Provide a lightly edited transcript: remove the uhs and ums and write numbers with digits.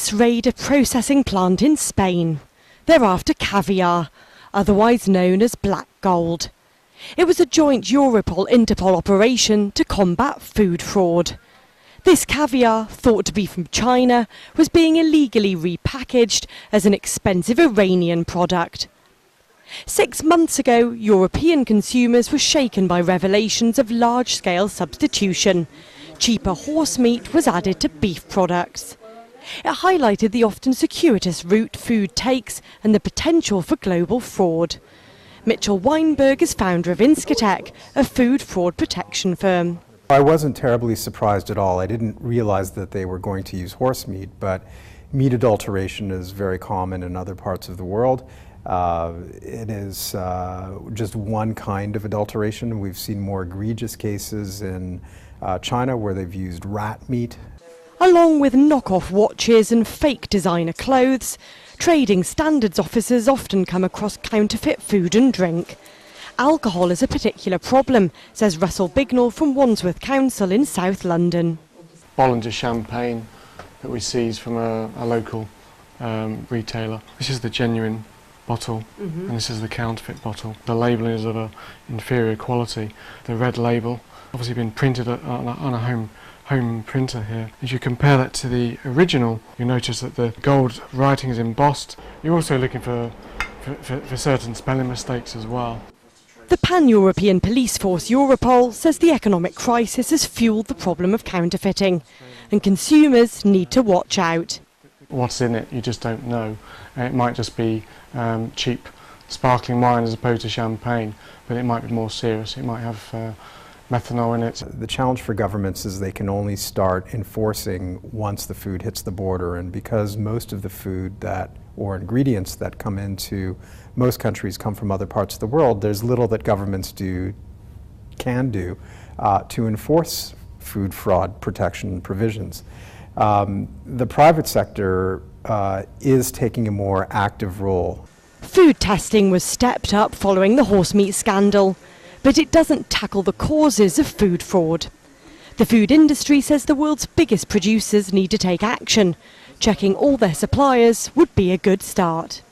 Police raid a processing plant in Spain. They're after caviar, otherwise known as black gold. It was a joint Europol-Interpol operation to combat food fraud. This caviar, thought to be from China, was being illegally repackaged as an expensive Iranian product. 6 months ago, European consumers were shaken by revelations of large-scale substitution. Cheaper horse meat was added to beef products. It highlighted the often circuitous route food takes and the potential for global fraud. Mitchell Weinberg is founder of Inscatec, a food fraud protection firm. I wasn't terribly surprised at all. I didn't realize that they were going to use horse meat, but meat adulteration is very common in other parts of the world. It is just one kind of adulteration. We've seen more egregious cases in China where they've used rat meat. Along with knockoff watches and fake designer clothes, trading standards officers often come across counterfeit food and drink. Alcohol is a particular problem, says Russell Bignell from Wandsworth Council in South London. Bollinger champagne that we seize from a local retailer. This is the genuine bottle, and this is the counterfeit bottle. The labelling is of an inferior quality. The red label, obviously been printed on a home printer here. As you compare that to the original, you notice that the gold writing is embossed. You're also looking for certain spelling mistakes as well. The pan-European police force Europol says the economic crisis has fueled the problem of counterfeiting, and consumers need to watch out. What's in it, you just don't know. It might just be cheap sparkling wine as opposed to champagne, but it might be more serious. It might have methanol in it. The challenge for governments is they can only start enforcing once the food hits the border, and because most of the food or ingredients that come into most countries come from other parts of the world, there's little that governments can do to enforce food fraud protection provisions. The private sector is taking a more active role. Food testing was stepped up following the horse meat scandal, but it doesn't tackle the causes of food fraud. The food industry says the world's biggest producers need to take action. Checking all their suppliers would be a good start.